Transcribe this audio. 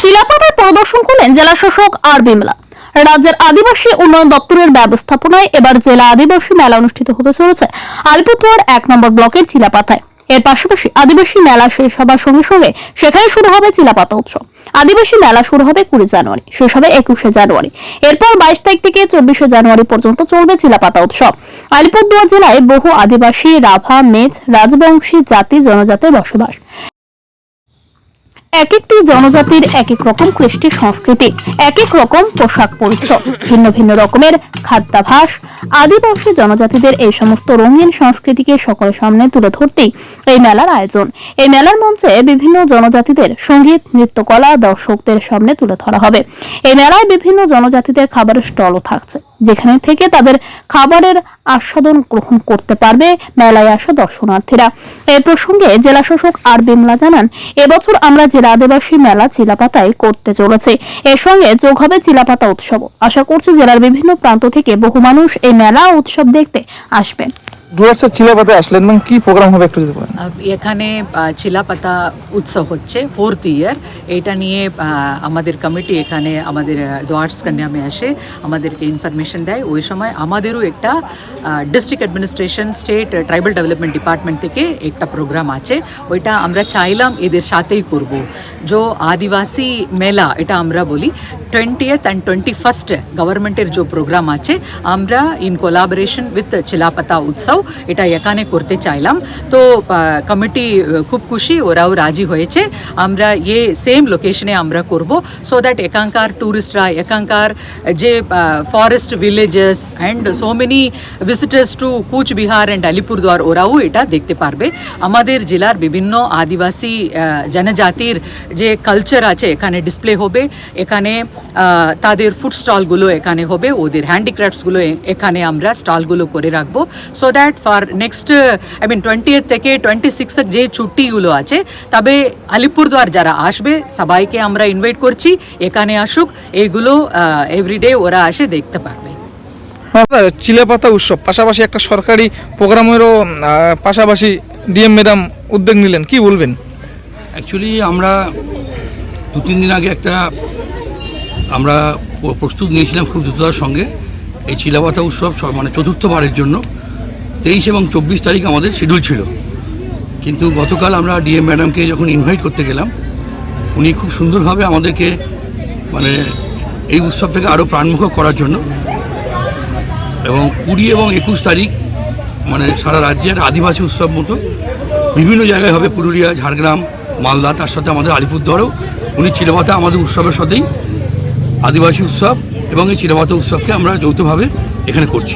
চিলাপাতায় পরিদর্শন করলেন জেলা শাসক আর বিমলা। রাজ্যের আদিবাসী উন্নয়ন দপ্তরের ব্যবস্থাপনায় এবার জেলা আদিবাসী মেলা অনুষ্ঠিত হতে চলেছে আলিপুরদুয়ার 1 নম্বর ব্লকের চিলাপাতায়। এর পাশাপাশি আদিবাসী মেলা শেষ হবার সঙ্গে সঙ্গে সেখানে শুরু হবে চিলাপাতা উৎসব। আদিবাসী মেলা শুরু হবে 20 জানুয়ারি, শেষ হবে 21 জানুয়ারি। এরপর 22 তারিখ থেকে 24 জানুয়ারি পর্যন্ত চলবে চিলাপাতা উৎসব। আলিপুরদুয়ার জেলায় বহু আদিবাসী, রাভা, মেচ, রাজবংশী জাতি জনজাতির বসবাস। এক একটি জনজাতির এক এক রকম কৃষ্টি সংস্কৃতি, এক এক রকম পোশাক পরিচ্ছদ, ভিন্ন ভিন্ন রকমের খাদ্যাভ্যাস। আদিবাসী জনজাতিদের এই সমস্ত রঙিন সংস্কৃতিকে সকলের সামনে তুলে ধরতেই এই মেলার আয়োজন। এই মেলার মঞ্চে বিভিন্ন জনজাতিদের সঙ্গীত, নৃত্যকলা দর্শকদের সামনে তুলে ধরা হবে। এই মেলায় বিভিন্ন জনজাতিদের খাবারের স্টলও থাকছে, যেখানে থেকে তাদের খাবারের আস্বাদন গ্রহণ করতে পারবে মেলায় আসা দর্শনার্থীরা। এই প্রসঙ্গে জেলা শাসক আর বিমলা জানান, এবছর আমরা জেলা আদিবাসী মেলা চিলাপাতায় করতে চলেছে। এর সঙ্গে যোগ হবে চিলাপাতা উৎসব। আশা করছি জেলার বিভিন্ন প্রান্ত থেকে বহু মানুষ এই মেলা উৎসব দেখতে আসবেন। ডুয়ার্সের চিলাপাতায় আসলেন, মানে কি প্রোগ্রাম হবে একটু যদি বলেন। এখানে চিলাপাতা উৎসব হচ্ছে 4th ইয়ার। এটা নিয়ে আমাদের কমিটি এখানে আমাদের ডুয়ার্স কন্যামে আসে, আমাদেরকে ইনফরমেশন দেয়। ওই সময় আমাদেরও একটা district administration, state tribal development department থেকে একটা প্রোগ্রাম আছে। ওইটা আমরা চাইলাম এদের সাথেই করব। जो आदिवासी मेला এটা আমরা বলি 20th and 21st গভর্নমেন্টের যে প্রোগ্রাম আছে, আমরা ইন কোলাবোরেশন উইথ চিলাপাতা উৎসব এটা এখানে করতে চাইলাম। তো কমিটি খুব খুশি, ওরাও রাজি হয়েছে। আমরা ये সেম লোকেশনে আমরা করব, সো দ্যাট এখানকার টুরিস্টরা, এখানকার যে forest villages and so many visitors to Coochbehar and Alipurduar, ওরাও এটা দেখতে পারবে। আমাদের জেলার বিভিন্ন আদিবাসী জনজাতির যে কালচার আছে এখানে ডিসপ্লে হবে। এখানে তাদের ফুড স্টলগুলো এখানে হবে, ওদের হ্যান্ডিক্রাফটসগুলো এখানে আমরা স্টলগুলো করে রাখবো, so that for next 20th থেকে 26 তক যে ছুটিগুলো আছে, তবে আলিপুরদুয়ার যারা আসবে সবাইকে আমরা ইনভাইট করছি এখানে আসুক। এইগুলো এভরিডে ওরা আসে দেখতে পারবে। চিলাপাতা উৎসব পাশাপাশি একটা সরকারি প্রোগ্রামেরও পাশাপাশি ডিএম ম্যাডাম উদ্যোগ নিলেন, কি বলবেন? অ্যাকচুয়ালি আমরা 2-3 দিন আগে আমরা প্রস্তুত নিয়েছিলাম খুব দ্রুততার সঙ্গে এই চিলাপাতা উৎসব, মানে 4র্থবারের জন্য 23 এবং 24 তারিখ আমাদের শিডিউল ছিল। কিন্তু গতকাল আমরা ডিএম ম্যাডামকে যখন ইনভাইট করতে গেলাম, উনি খুব সুন্দরভাবে আমাদেরকে মানে এই উৎসবটাকে আরও প্রাণমুখর করার জন্য, এবং 20 এবং 21 তারিখ মানে সারা রাজ্যে একটা আদিবাসী উৎসব মতো বিভিন্ন জায়গায় হবে, পুরুলিয়া, ঝাড়গ্রাম, মালদা, তার সাথে আমাদের আলিপুরদুয়ারও। উনি চিলাপাতা আমাদের উৎসবের সাথেই আদিবাসী উৎসব এবং এই চিলাপাতা উৎসবকে আমরা যৌথভাবে এখানে করছি।